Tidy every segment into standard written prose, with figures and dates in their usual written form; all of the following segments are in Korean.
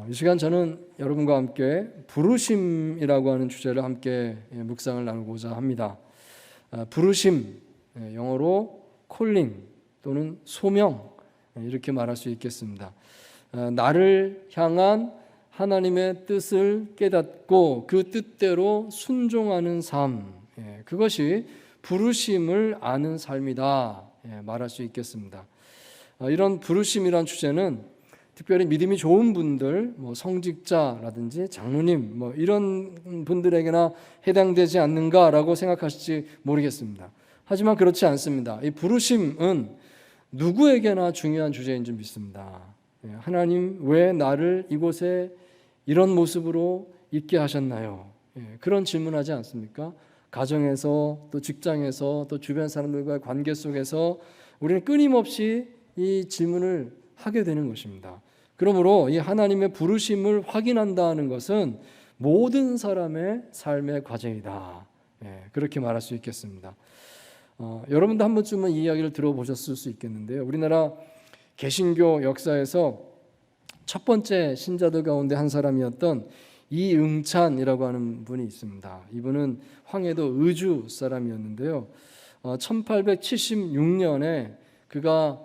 이 시간 저는 여러분과 함께 부르심이라고 하는 주제를 함께 묵상을 나누고자 합니다. 부르심, 영어로 콜링 또는 소명, 이렇게 말할 수 있겠습니다. 나를 향한 하나님의 뜻을 깨닫고 그 뜻대로 순종하는 삶, 그것이 부르심을 아는 삶이다 말할 수 있겠습니다. 이런 부르심이란 주제는 특별히 믿음이 좋은 분들, 성직자라든지 장로님 이런 분들에게나 해당되지 않는가라고 생각하실지 모르겠습니다. 하지만 그렇지 않습니다. 이 부르심은 누구에게나 중요한 주제인 줄 믿습니다. 하나님 왜 나를 이곳에 이런 모습으로 있게 하셨나요? 그런 질문하지 않습니까? 가정에서 또 직장에서 또 주변 사람들과의 관계 속에서 우리는 끊임없이 이 질문을 하게 되는 것입니다. 그러므로 이 하나님의 부르심을 확인한다는 것은 모든 사람의 삶의 과정이다. 그렇게 말할 수 있겠습니다. 여러분도 한 번쯤은 이 이야기를 들어보셨을 수 있겠는데요. 우리나라 개신교 역사에서 첫 번째 신자들 가운데 한 사람이었던 이응찬이라고 하는 분이 있습니다. 이분은 황해도 의주 사람이었는데요. 1876년에 그가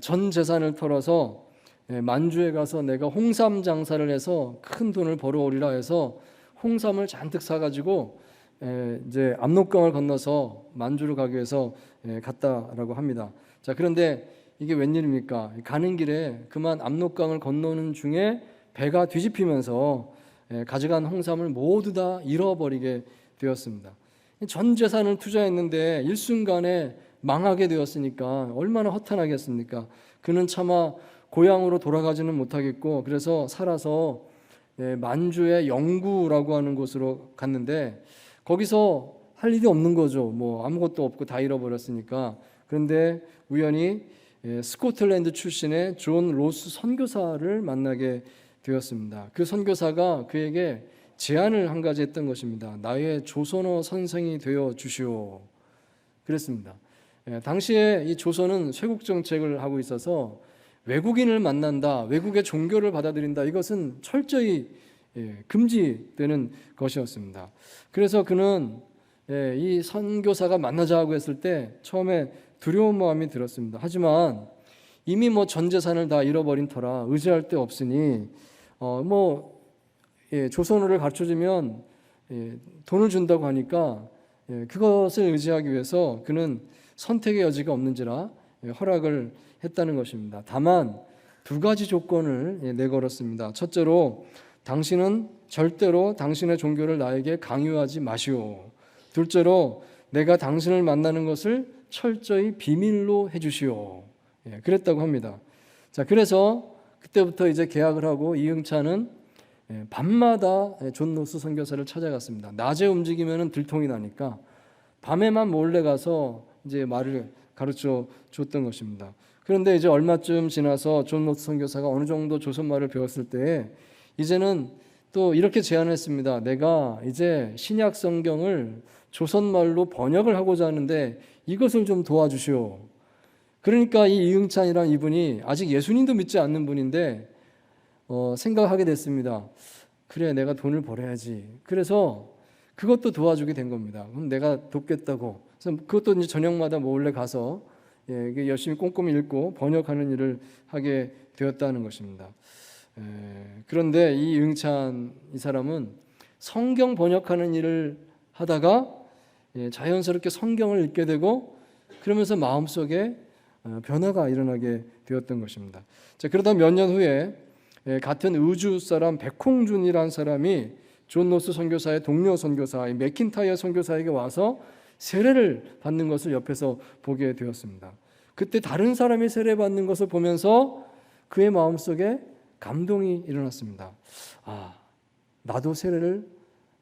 전 재산을 털어서 만주에 가서 내가 홍삼 장사를 해서 큰 돈을 벌어오리라 해서 홍삼을 잔뜩 사가지고 이제 압록강을 건너서 만주를 가기 위해서 갔다라고 합니다. 자, 그런데 이게 웬일입니까? 가는 길에 그만 압록강을 건너는 중에 배가 뒤집히면서 가져간 홍삼을 모두 다 잃어버리게 되었습니다. 전 재산을 투자했는데 일순간에 망하게 되었으니까 얼마나 허탄하겠습니까? 그는 차마 고향으로 돌아가지는 못하겠고 그래서 살아서 만주의 영구라고 하는 곳으로 갔는데 거기서 할 일이 없는 거죠. 아무것도 없고 다 잃어버렸으니까. 그런데 우연히 스코틀랜드 출신의 존 로스 선교사를 만나게 되었습니다. 그 선교사가 그에게 제안을 한 가지 했던 것입니다. 나의 조선어 선생이 되어 주시오. 그랬습니다. 당시에 이 조선은 쇄국 정책을 하고 있어서 외국인을 만난다, 외국의 종교를 받아들인다, 이것은 철저히 금지되는 것이었습니다. 그래서 그는 이 선교사가 만나자고 했을 때 처음에 두려운 마음이 들었습니다. 하지만 이미 전 재산을 다 잃어버린 터라 의지할 데 없으니 조선어를 가르쳐주면 돈을 준다고 하니까 그것을 의지하기 위해서 그는 선택의 여지가 없는지라 허락을 했다는 것입니다. 다만 두 가지 조건을 내걸었습니다. 첫째로 당신은 절대로 당신의 종교를 나에게 강요하지 마시오. 둘째로 내가 당신을 만나는 것을 철저히 비밀로 해주시오. 그랬다고 합니다. 자, 그래서 그때부터 이제 계약을 하고 이응찬은 밤마다 존 로스 선교사를 찾아갔습니다. 낮에 움직이면 들통이 나니까 밤에만 몰래 가서 이제 말을 가르쳐 줬던 것입니다. 그런데 이제 얼마쯤 지나서 존 로스 선교사가 어느 정도 조선말을 배웠을 때 이제는 또 이렇게 제안을 했습니다. 내가 이제 신약 성경을 조선말로 번역을 하고자 하는데 이것을 좀 도와주시오. 그러니까 이 이응찬이라는 이분이 아직 예수님도 믿지 않는 분인데 생각하게 됐습니다. 그래, 내가 돈을 벌어야지. 그래서 그것도 도와주게 된 겁니다. 그럼 내가 돕겠다고. 그래서 그것도 이제 저녁마다 몰래 가서 열심히 꼼꼼히 읽고 번역하는 일을 하게 되었다는 것입니다. 그런데 이 응찬 이 사람은 성경 번역하는 일을 하다가 자연스럽게 성경을 읽게 되고 그러면서 마음속에 변화가 일어나게 되었던 것입니다. 자, 그러다 몇 년 후에 같은 의주 사람 백홍준이라는 사람이 존 로스 선교사의 동료 선교사 맥킨타이어 선교사에게 와서 세례를 받는 것을 옆에서 보게 되었습니다. 그때 다른 사람이 세례받는 것을 보면서 그의 마음속에 감동이 일어났습니다. 나도 세례를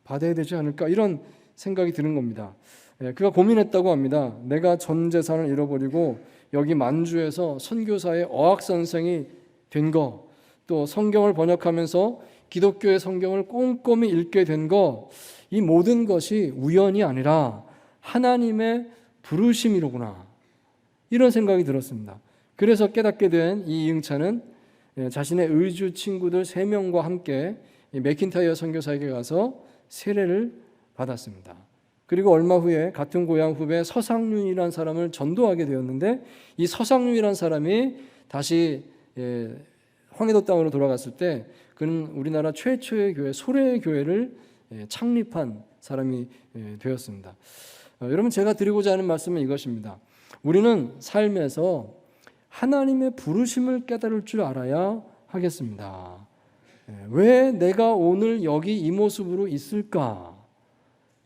받아야 되지 않을까 이런 생각이 드는 겁니다. 그가 고민했다고 합니다. 내가 전 재산을 잃어버리고 여기 만주에서 선교사의 어학선생이 된 거, 또 성경을 번역하면서 기독교의 성경을 꼼꼼히 읽게 된 거, 이 모든 것이 우연이 아니라 하나님의 부르심이로구나 이런 생각이 들었습니다. 그래서 깨닫게 된 이 이응찬은 자신의 의주 친구들 3명과 함께 맥킨타이어 선교사에게 가서 세례를 받았습니다. 그리고 얼마 후에 같은 고향 후배 서상륜이라는 사람을 전도하게 되었는데, 이 서상륜이라는 사람이 다시 황해도 땅으로 돌아갔을 때 그는 우리나라 최초의 교회 소래교회를 창립한 사람이 되었습니다. 여러분, 제가 드리고자 하는 말씀은 이것입니다. 우리는 삶에서 하나님의 부르심을 깨달을 줄 알아야 하겠습니다. 왜 내가 오늘 여기 이 모습으로 있을까?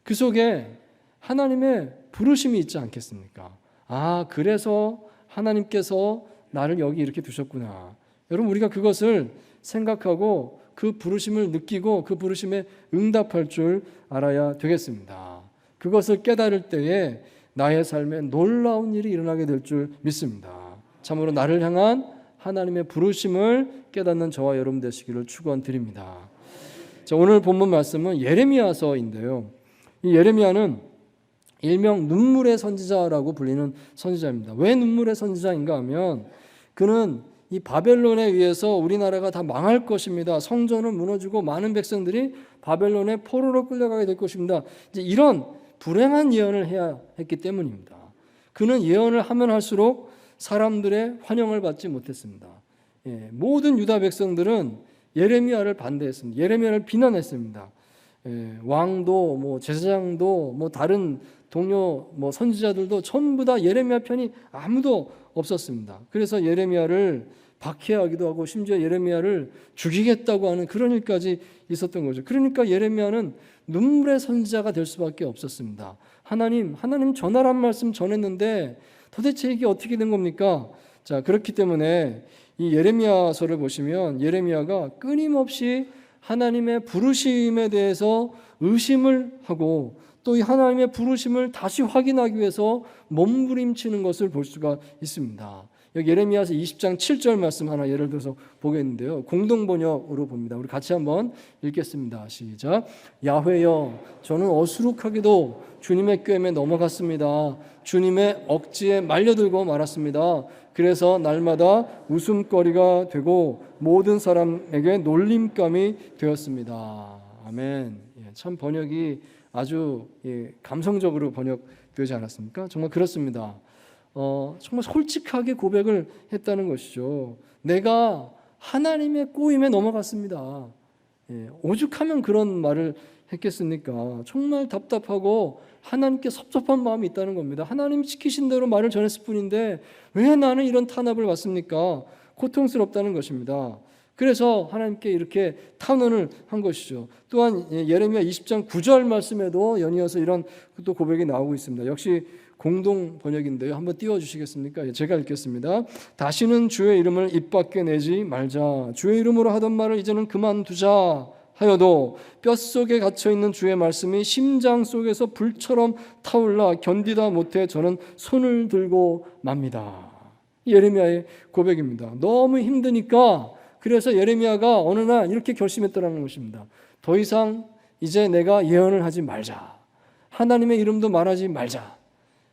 그 속에 하나님의 부르심이 있지 않겠습니까? 그래서 하나님께서 나를 여기 이렇게 두셨구나. 여러분, 우리가 그것을 생각하고 그 부르심을 느끼고 그 부르심에 응답할 줄 알아야 되겠습니다. 그것을 깨달을 때에 나의 삶에 놀라운 일이 일어나게 될 줄 믿습니다. 참으로 나를 향한 하나님의 부르심을 깨닫는 저와 여러분 되시기를 축원드립니다. 자, 오늘 본문 말씀은 예레미야서인데요. 이 예레미야는 일명 눈물의 선지자라고 불리는 선지자입니다. 왜 눈물의 선지자인가 하면 그는 이 바벨론에 의해서 우리나라가 다 망할 것입니다. 성전은 무너지고 많은 백성들이 바벨론에 포로로 끌려가게 될 것입니다. 이제 이런 불행한 예언을 해야 했기 때문입니다. 그는 예언을 하면 할수록 사람들의 환영을 받지 못했습니다. 모든 유다 백성들은 예레미야를 반대했습니다. 예레미야를 비난했습니다. 왕도 제사장도 다른 동료 선지자들도 전부 다 예레미야 편이 아무도 없었습니다. 그래서 예레미야를 박해하기도 하고 심지어 예레미야를 죽이겠다고 하는 그런 일까지 있었던 거죠. 그러니까 예레미야는 눈물의 선지자가 될 수밖에 없었습니다. 하나님 전하란 말씀 전했는데 도대체 이게 어떻게 된 겁니까? 자, 그렇기 때문에 이 예레미야서를 보시면 예레미야가 끊임없이 하나님의 부르심에 대해서 의심을 하고 또 이 하나님의 부르심을 다시 확인하기 위해서 몸부림치는 것을 볼 수가 있습니다. 여기 예레미야서 20장 7절 말씀 하나 예를 들어서 보겠는데요. 공동 번역으로 봅니다. 우리 같이 한번 읽겠습니다. 시작. 야훼여, 저는 어수룩하게도 주님의 꾀에 넘어갔습니다. 주님의 억지에 말려들고 말았습니다. 그래서 날마다 웃음거리가 되고 모든 사람에게 놀림감이 되었습니다. 아멘. 참 번역이 아주 감성적으로 번역되지 않았습니까? 정말 그렇습니다. 정말 솔직하게 고백을 했다는 것이죠. 내가 하나님의 꼬임에 넘어갔습니다. 오죽하면 그런 말을 했겠습니까? 정말 답답하고 하나님께 섭섭한 마음이 있다는 겁니다. 하나님 시키신 대로 말을 전했을 뿐인데 왜 나는 이런 탄압을 받습니까? 고통스럽다는 것입니다. 그래서 하나님께 이렇게 탄원을 한 것이죠. 또한 예레미야 20장 9절 말씀에도 연이어서 이런 또 고백이 나오고 있습니다. 역시 공동 번역인데요. 한번 띄워주시겠습니까? 제가 읽겠습니다. 다시는 주의 이름을 입 밖에 내지 말자. 주의 이름으로 하던 말을 이제는 그만두자 하여도 뼛속에 갇혀있는 주의 말씀이 심장 속에서 불처럼 타올라 견디다 못해 저는 손을 들고 맙니다. 예레미야의 고백입니다. 너무 힘드니까 그래서 예레미야가 어느 날 이렇게 결심했다는 것입니다. 더 이상 이제 내가 예언을 하지 말자. 하나님의 이름도 말하지 말자.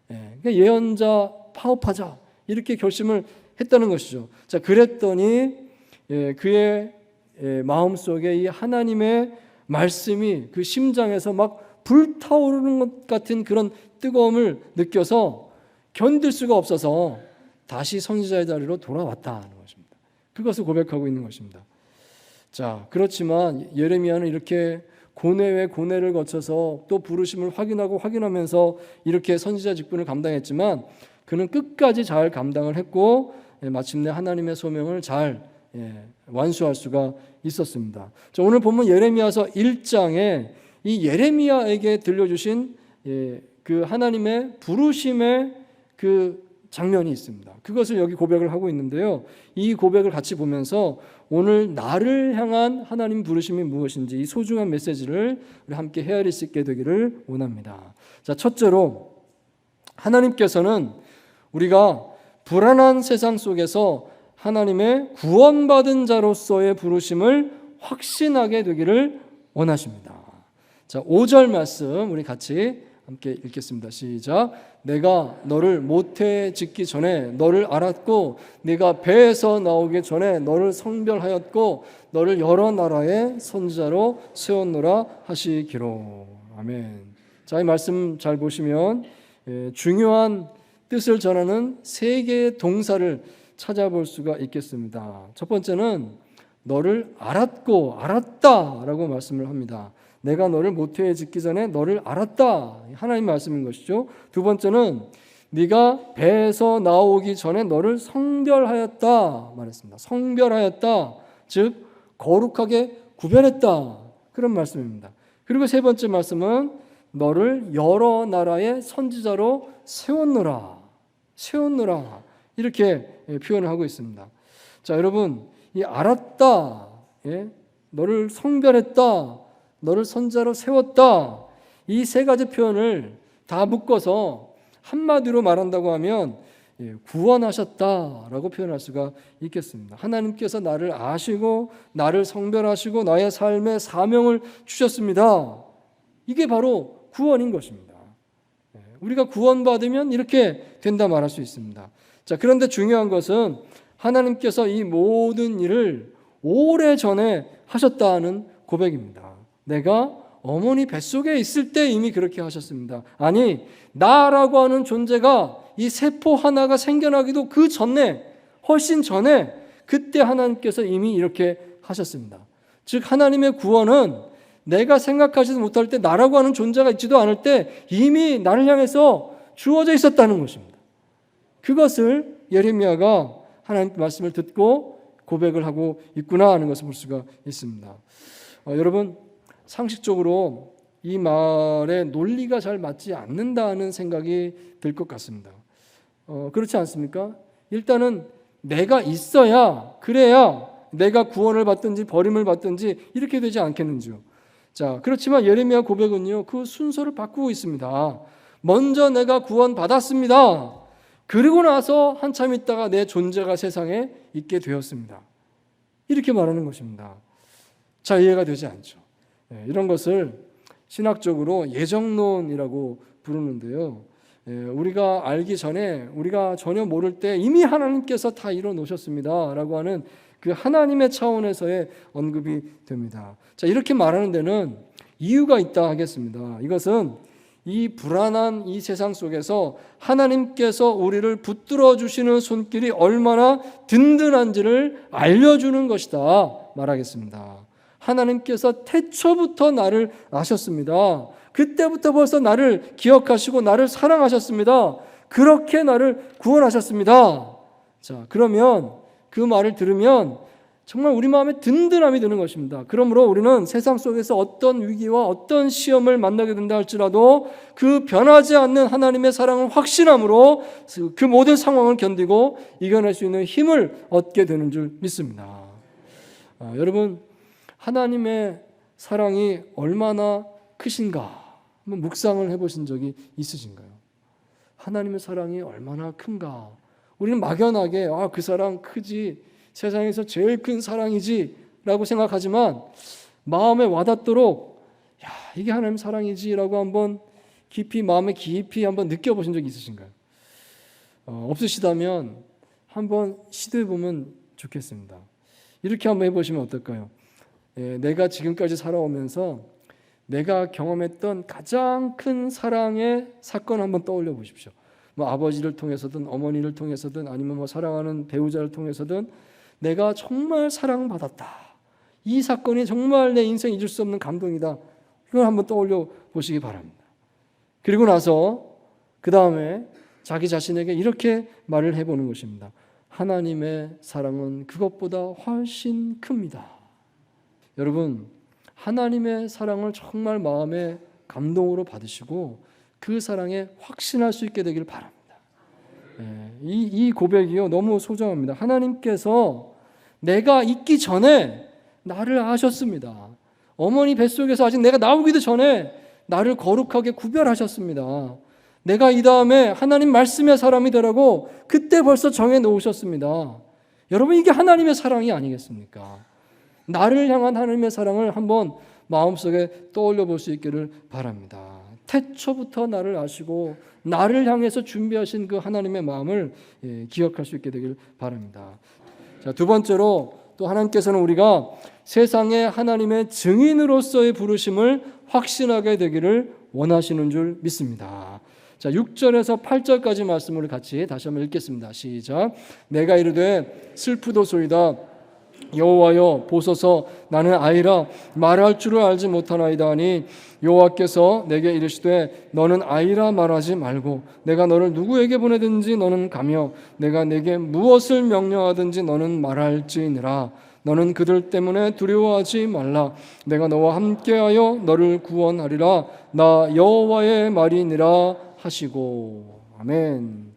그러니까 예언자 파업하자. 이렇게 결심을 했다는 것이죠. 자, 그랬더니 그의 마음속에 이 하나님의 말씀이 그 심장에서 막 불타오르는 것 같은 그런 뜨거움을 느껴서 견딜 수가 없어서 다시 선지자의 자리로 돌아왔다는 것입니다. 그것을 고백하고 있는 것입니다. 자, 그렇지만 예레미야는 이렇게 고뇌에 고뇌를 거쳐서 또 부르심을 확인하면서 이렇게 선지자 직분을 감당했지만 그는 끝까지 잘 감당을 했고 마침내 하나님의 소명을 잘 완수할 수가 있었습니다. 자, 오늘 보면 예레미야서 1장에 이 예레미야에게 들려주신 그 하나님의 부르심의 그 장면이 있습니다. 그것을 여기 고백을 하고 있는데요. 이 고백을 같이 보면서 오늘 나를 향한 하나님 부르심이 무엇인지 이 소중한 메시지를 우리 함께 헤아릴 수 있게 되기를 원합니다. 자, 첫째로 하나님께서는 우리가 불안한 세상 속에서 하나님의 구원받은 자로서의 부르심을 확신하게 되기를 원하십니다. 자, 5절 말씀 우리 같이 함께 읽겠습니다. 시작. 내가 너를 모태에 짓기 전에 너를 알았고 네가 배에서 나오기 전에 너를 성별하였고 너를 여러 나라의 선지자로 세웠노라 하시기로. 아멘. 자, 이 말씀 잘 보시면 중요한 뜻을 전하는 세 개의 동사를 찾아볼 수가 있겠습니다. 첫 번째는 너를 알았고 알았다라고 말씀을 합니다. 내가 너를 모태에 짓기 전에 너를 알았다. 하나님 말씀인 것이죠. 두 번째는 네가 배에서 나오기 전에 너를 성별하였다 말했습니다. 성별하였다. 즉 거룩하게 구별했다. 그런 말씀입니다. 그리고 세 번째 말씀은 너를 여러 나라의 선지자로 세웠노라. 세웠노라. 이렇게 표현을 하고 있습니다. 자, 여러분, 이 알았다, 너를 성별했다, 너를 선지자로 세웠다, 이 세 가지 표현을 다 묶어서 한마디로 말한다고 하면 구원하셨다라고 표현할 수가 있겠습니다. 하나님께서 나를 아시고 나를 성별하시고 나의 삶의 사명을 주셨습니다. 이게 바로 구원인 것입니다. 우리가 구원받으면 이렇게 된다 말할 수 있습니다. 자, 그런데 중요한 것은 하나님께서 이 모든 일을 오래전에 하셨다는 고백입니다. 내가 어머니 뱃속에 있을 때 이미 그렇게 하셨습니다. 아니, 나라고 하는 존재가 이 세포 하나가 생겨나기도 그 전에, 훨씬 전에 그때 하나님께서 이미 이렇게 하셨습니다. 즉 하나님의 구원은 내가 생각하지도 못할 때, 나라고 하는 존재가 있지도 않을 때 이미 나를 향해서 주어져 있었다는 것입니다. 그것을 예레미야가 하나님 말씀을 듣고 고백을 하고 있구나 하는 것을 볼 수가 있습니다. 여러분, 상식적으로 이 말의 논리가 잘 맞지 않는다는 생각이 들 것 같습니다. 그렇지 않습니까? 일단은 내가 있어야, 그래야 내가 구원을 받든지 버림을 받든지 이렇게 되지 않겠는지요. 자, 그렇지만 예레미야 고백은요, 그 순서를 바꾸고 있습니다. 먼저 내가 구원받았습니다. 그리고 나서 한참 있다가 내 존재가 세상에 있게 되었습니다. 이렇게 말하는 것입니다. 자, 이해가 되지 않죠. 이런 것을 신학적으로 예정론이라고 부르는데요. 우리가 알기 전에, 우리가 전혀 모를 때 이미 하나님께서 다 이뤄 놓으셨습니다 라고 하는 그 하나님의 차원에서의 언급이 됩니다. 자, 이렇게 말하는 데는 이유가 있다 하겠습니다. 이것은 이 불안한 이 세상 속에서 하나님께서 우리를 붙들어 주시는 손길이 얼마나 든든한지를 알려주는 것이다 말하겠습니다. 하나님께서 태초부터 나를 아셨습니다. 그때부터 벌써 나를 기억하시고 나를 사랑하셨습니다. 그렇게 나를 구원하셨습니다. 자, 그러면 그 말을 들으면 정말 우리 마음에 든든함이 드는 것입니다. 그러므로 우리는 세상 속에서 어떤 위기와 어떤 시험을 만나게 된다 할지라도 그 변하지 않는 하나님의 사랑을 확신함으로 그 모든 상황을 견디고 이겨낼 수 있는 힘을 얻게 되는 줄 믿습니다. 여러분, 하나님의 사랑이 얼마나 크신가 한번 묵상을 해보신 적이 있으신가요? 하나님의 사랑이 얼마나 큰가? 우리는 막연하게 그 사랑 크지, 세상에서 제일 큰 사랑이지 라고 생각하지만 마음에 와닿도록 이게 하나님의 사랑이지 라고 한번 깊이, 마음에 깊이 한번 느껴보신 적이 있으신가요? 없으시다면 한번 시도해보면 좋겠습니다. 이렇게 한번 해보시면 어떨까요? 내가 지금까지 살아오면서 내가 경험했던 가장 큰 사랑의 사건 한번 떠올려 보십시오. 아버지를 통해서든 어머니를 통해서든 아니면 사랑하는 배우자를 통해서든 내가 정말 사랑받았다. 이 사건이 정말 내 인생 잊을 수 없는 감동이다. 이걸 한번 떠올려 보시기 바랍니다. 그리고 나서 그 다음에 자기 자신에게 이렇게 말을 해보는 것입니다. 하나님의 사랑은 그것보다 훨씬 큽니다. 여러분, 하나님의 사랑을 정말 마음에 감동으로 받으시고 그 사랑에 확신할 수 있게 되기를 바랍니다. 이 고백이요, 너무 소중합니다. 하나님께서 내가 있기 전에 나를 아셨습니다. 어머니 뱃속에서 아직 내가 나오기도 전에 나를 거룩하게 구별하셨습니다. 내가 이 다음에 하나님 말씀의 사람이 되라고 그때 벌써 정해 놓으셨습니다. 여러분, 이게 하나님의 사랑이 아니겠습니까? 나를 향한 하나님의 사랑을 한번 마음속에 떠올려 볼 수 있기를 바랍니다. 태초부터 나를 아시고 나를 향해서 준비하신 그 하나님의 마음을 기억할 수 있게 되길 바랍니다. 자, 두 번째로 또 하나님께서는 우리가 세상에 하나님의 증인으로서의 부르심을 확신하게 되기를 원하시는 줄 믿습니다. 자, 6절에서 8절까지 말씀을 같이 다시 한번 읽겠습니다. 시작. 내가 이르되 슬프도소이다. 여호와여 보소서 나는 아이라 말할 줄을 알지 못하나이다 하니 여호와께서 내게 이르시되 너는 아이라 말하지 말고 내가 너를 누구에게 보내든지 너는 가며 내가 내게 무엇을 명령하든지 너는 말할지니라. 너는 그들 때문에 두려워하지 말라. 내가 너와 함께하여 너를 구원하리라. 나 여호와의 말이니라 하시고. 아멘.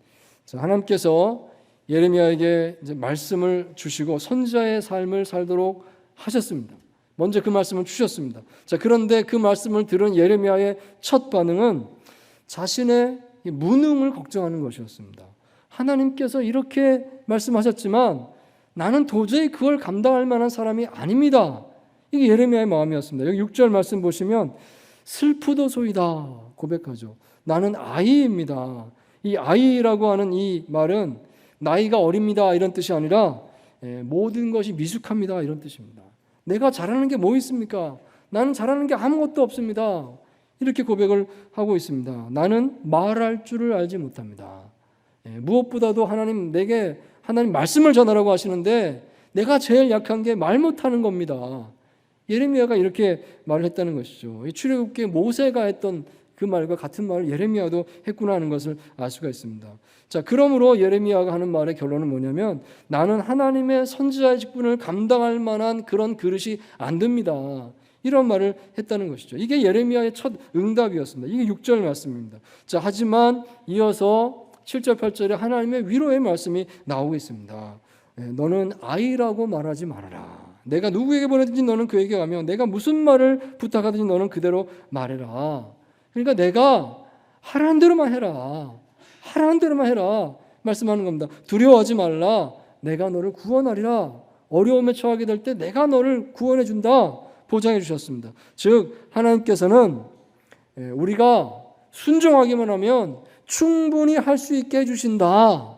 자, 하나님께서 예레미야에게 이제 말씀을 주시고 선지자의 삶을 살도록 하셨습니다. 먼저 그 말씀을 주셨습니다. 자, 그런데 그 말씀을 들은 예레미야의 첫 반응은 자신의 무능을 걱정하는 것이었습니다. 하나님께서 이렇게 말씀하셨지만 나는 도저히 그걸 감당할 만한 사람이 아닙니다. 이게 예레미야의 마음이었습니다. 여기 6절 말씀 보시면 슬프도소이다 고백하죠. 나는 아이입니다. 이 아이라고 하는 이 말은 나이가 어립니다 이런 뜻이 아니라 모든 것이 미숙합니다 이런 뜻입니다. 내가 잘하는 게 뭐 있습니까? 나는 잘하는 게 아무것도 없습니다. 이렇게 고백을 하고 있습니다. 나는 말할 줄을 알지 못합니다. 무엇보다도 내게 하나님 말씀을 전하라고 하시는데 내가 제일 약한 게 말 못하는 겁니다. 예레미야가 이렇게 말을 했다는 것이죠. 이 출애굽기에 모세가 했던 그 말과 같은 말을 예레미야도 했구나 하는 것을 알 수가 있습니다. 자, 그러므로 예레미야가 하는 말의 결론은 뭐냐면 나는 하나님의 선지자의 직분을 감당할 만한 그런 그릇이 안 됩니다. 이런 말을 했다는 것이죠. 이게 예레미야의 첫 응답이었습니다. 이게 6절 말씀입니다. 자, 하지만 이어서 7절 8절에 하나님의 위로의 말씀이 나오고 있습니다. 너는 아이라고 말하지 말아라. 내가 누구에게 보내든지 너는 그에게 가며 내가 무슨 말을 부탁하든지 너는 그대로 말해라. 그러니까 내가 하라는 대로만 해라. 하라는 대로만 해라. 말씀하는 겁니다. 두려워하지 말라. 내가 너를 구원하리라. 어려움에 처하게 될 때 내가 너를 구원해 준다. 보장해 주셨습니다. 즉 하나님께서는 우리가 순종하기만 하면 충분히 할 수 있게 해주신다.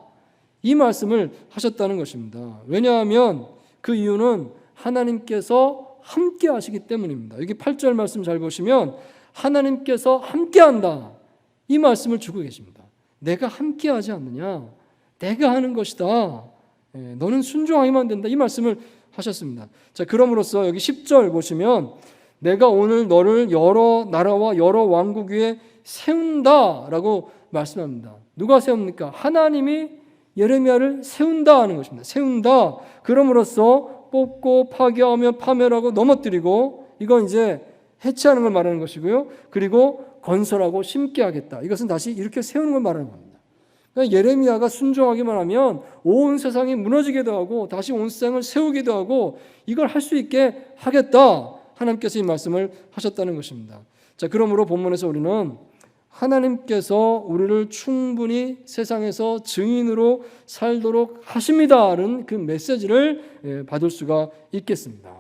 이 말씀을 하셨다는 것입니다. 왜냐하면 그 이유는 하나님께서 함께 하시기 때문입니다. 여기 8절 말씀 잘 보시면 하나님께서 함께한다. 이 말씀을 주고 계십니다. 내가 함께하지 않느냐? 내가 하는 것이다. 너는 순종하기만 된다. 이 말씀을 하셨습니다. 자, 그럼으로써 여기 10절 보시면 내가 오늘 너를 여러 나라와 여러 왕국 위에 세운다라고 말씀합니다. 누가 세웁니까? 하나님이 예레미야를 세운다 하는 것입니다. 세운다. 그럼으로써 뽑고 파괴하며 파멸하고 넘어뜨리고 이건 이제 해체하는 걸 말하는 것이고요. 그리고 건설하고 심게 하겠다. 이것은 다시 이렇게 세우는 걸 말하는 겁니다. 그러니까 예레미야가 순종하기만 하면 온 세상이 무너지기도 하고 다시 온 세상을 세우기도 하고 이걸 할 수 있게 하겠다. 하나님께서 이 말씀을 하셨다는 것입니다. 자, 그러므로 본문에서 우리는 하나님께서 우리를 충분히 세상에서 증인으로 살도록 하십니다라는 그 메시지를 받을 수가 있겠습니다.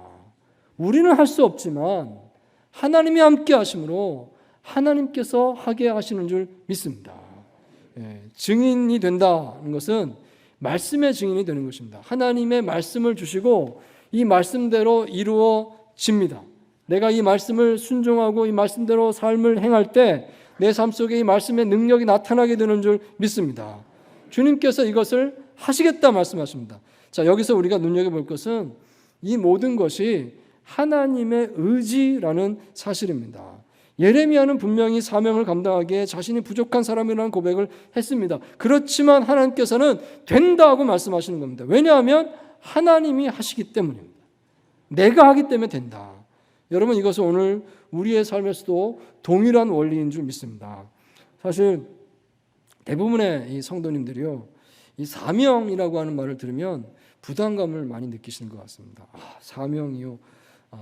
우리는 할 수 없지만 하나님이 함께 하심으로 하나님께서 하게 하시는 줄 믿습니다. 증인이 된다는 것은 말씀의 증인이 되는 것입니다. 하나님의 말씀을 주시고 이 말씀대로 이루어집니다. 내가 이 말씀을 순종하고 이 말씀대로 삶을 행할 때 내 삶 속에 이 말씀의 능력이 나타나게 되는 줄 믿습니다. 주님께서 이것을 하시겠다 말씀하십니다. 자, 여기서 우리가 눈여겨볼 것은 이 모든 것이 하나님의 의지라는 사실입니다. 예레미야는 분명히 사명을 감당하기에 자신이 부족한 사람이라는 고백을 했습니다. 그렇지만 하나님께서는 된다고 말씀하시는 겁니다. 왜냐하면 하나님이 하시기 때문입니다. 내가 하기 때문에 된다. 여러분, 이것은 오늘 우리의 삶에서도 동일한 원리인 줄 믿습니다. 사실 대부분의 이 성도님들이요, 이 사명이라고 하는 말을 들으면 부담감을 많이 느끼시는 것 같습니다. 사명이요,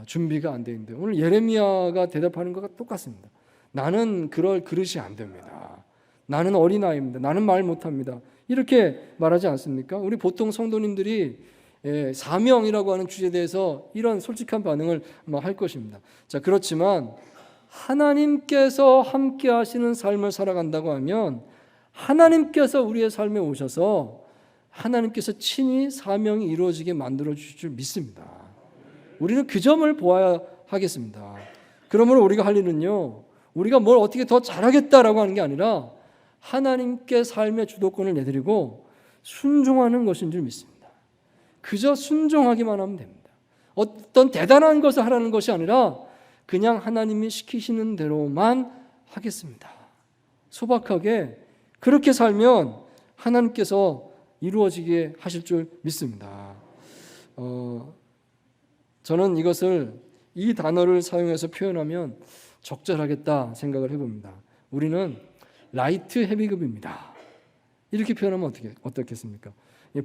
준비가 안 되는데. 오늘 예레미야가 대답하는 것과 똑같습니다. 나는 그럴 그릇이 안 됩니다. 나는 어린아이입니다. 나는 말 못합니다. 이렇게 말하지 않습니까? 우리 보통 성도님들이 사명이라고 하는 주제에 대해서 이런 솔직한 반응을 할 것입니다. 자, 그렇지만 하나님께서 함께 하시는 삶을 살아간다고 하면 하나님께서 우리의 삶에 오셔서 하나님께서 친히 사명이 이루어지게 만들어 주실 줄 믿습니다. 우리는 그 점을 보아야 하겠습니다. 그러므로 우리가 할 일은요, 우리가 뭘 어떻게 더 잘하겠다라고 하는 게 아니라 하나님께 삶의 주도권을 내드리고 순종하는 것인 줄 믿습니다. 그저 순종하기만 하면 됩니다. 어떤 대단한 것을 하라는 것이 아니라 그냥 하나님이 시키시는 대로만 하겠습니다. 소박하게 그렇게 살면 하나님께서 이루어지게 하실 줄 믿습니다. 저는 이것을 이 단어를 사용해서 표현하면 적절하겠다 생각을 해봅니다. 우리는 라이트 헤비급입니다. 이렇게 표현하면 어떻겠습니까?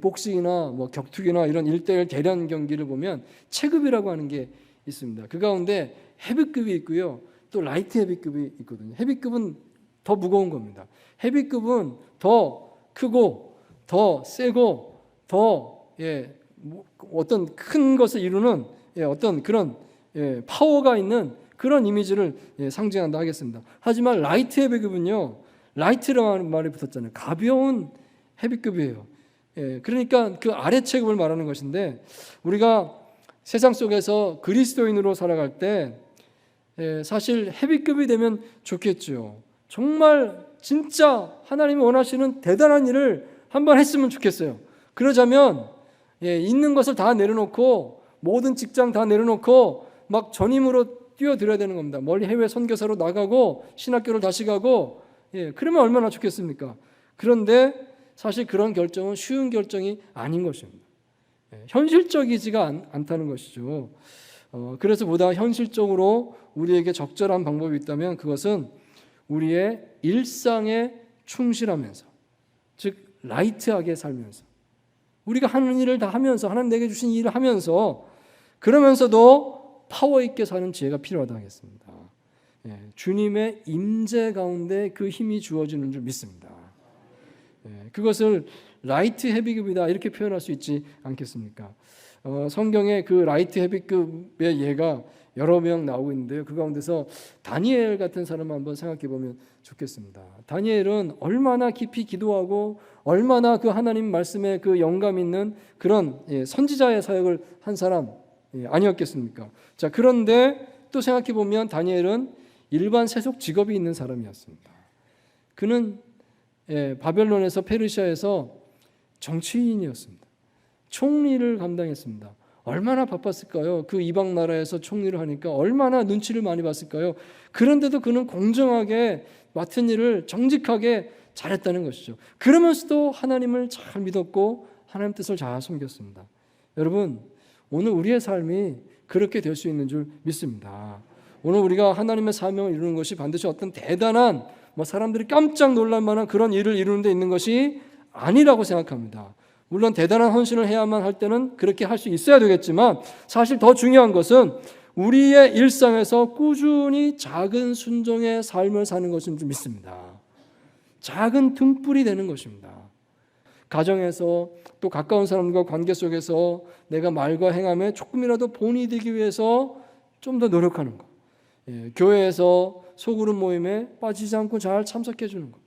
복싱이나 격투기나 이런 1대1 대련 경기를 보면 체급이라고 하는 게 있습니다. 그 가운데 헤비급이 있고요, 또 라이트 헤비급이 있거든요. 헤비급은 더 무거운 겁니다. 헤비급은 더 크고 더 세고 더 어떤 큰 것을 이루는 어떤 그런 파워가 있는 그런 이미지를 상징한다 하겠습니다. 하지만 라이트 헤비급은요, 라이트라는 말이 붙었잖아요. 가벼운 헤비급이에요. 그러니까 그 아래 체급을 말하는 것인데, 우리가 세상 속에서 그리스도인으로 살아갈 때 사실 헤비급이 되면 좋겠죠. 정말 진짜 하나님이 원하시는 대단한 일을 한번 했으면 좋겠어요. 그러자면 있는 것을 다 내려놓고, 모든 직장 다 내려놓고 막 전임으로 뛰어들어야 되는 겁니다. 멀리 해외 선교사로 나가고 신학교를 다시 가고, 그러면 얼마나 좋겠습니까? 그런데 사실 그런 결정은 쉬운 결정이 아닌 것입니다. 현실적이지가 않다는 것이죠. 그래서 보다 현실적으로 우리에게 적절한 방법이 있다면 그것은 우리의 일상에 충실하면서, 즉 라이트하게 살면서, 우리가 하는 일을 다 하면서, 하나님 내게 주신 일을 하면서, 그러면서도 파워 있게 사는 지혜가 필요하다 하겠습니다. 주님의 임재 가운데 그 힘이 주어지는 줄 믿습니다. 그것을 라이트 헤비급이다 이렇게 표현할 수 있지 않겠습니까? 성경에 그 라이트 헤비급의 예가 여러 명 나오고 있는데요, 그 가운데서 다니엘 같은 사람을 한번 생각해 보면 좋겠습니다. 다니엘은 얼마나 깊이 기도하고 얼마나 그 하나님 말씀에 그 영감 있는 그런 선지자의 사역을 한 사람 아니었겠습니까? 자, 그런데 또 생각해 보면 다니엘은 일반 세속 직업이 있는 사람이었습니다. 그는 바벨론에서, 페르시아에서 정치인이었습니다. 총리를 감당했습니다. 얼마나 바빴을까요? 그 이방 나라에서 총리를 하니까 얼마나 눈치를 많이 봤을까요? 그런데도 그는 공정하게 맡은 일을 정직하게 잘했다는 것이죠. 그러면서도 하나님을 잘 믿었고 하나님 뜻을 잘 섬겼습니다. 여러분, 오늘 우리의 삶이 그렇게 될 수 있는 줄 믿습니다. 오늘 우리가 하나님의 사명을 이루는 것이 반드시 어떤 대단한 사람들이 깜짝 놀랄 만한 그런 일을 이루는 데 있는 것이 아니라고 생각합니다. 물론 대단한 헌신을 해야만 할 때는 그렇게 할 수 있어야 되겠지만, 사실 더 중요한 것은 우리의 일상에서 꾸준히 작은 순종의 삶을 사는 것인 줄 믿습니다. 작은 등불이 되는 것입니다. 가정에서, 또 가까운 사람과 관계 속에서 내가 말과 행함에 조금이라도 본이 되기 위해서 좀 더 노력하는 것, 교회에서 소그룹 모임에 빠지지 않고 잘 참석해 주는 것,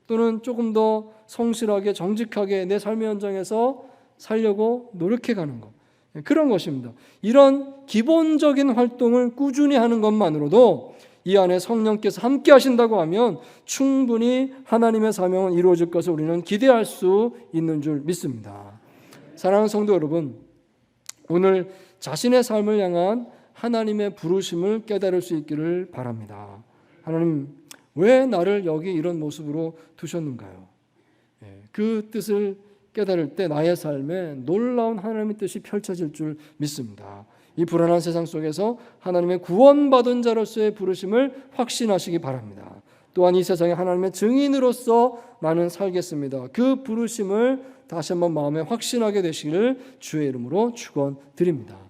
또는 조금 더 성실하게 정직하게 내 삶의 현장에서 살려고 노력해 가는 것, 그런 것입니다. 이런 기본적인 활동을 꾸준히 하는 것만으로도 이 안에 성령께서 함께 하신다고 하면 충분히 하나님의 사명은 이루어질 것을 우리는 기대할 수 있는 줄 믿습니다. 사랑하는 성도 여러분, 오늘 자신의 삶을 향한 하나님의 부르심을 깨달을 수 있기를 바랍니다. 하나님, 왜 나를 여기 이런 모습으로 두셨는가요? 그 뜻을 깨달을 때 나의 삶에 놀라운 하나님의 뜻이 펼쳐질 줄 믿습니다. 이 불안한 세상 속에서 하나님의 구원받은 자로서의 부르심을 확신하시기 바랍니다. 또한 이 세상에 하나님의 증인으로서 나는 살겠습니다. 그 부르심을 다시 한번 마음에 확신하게 되시기를 주의 이름으로 축원드립니다.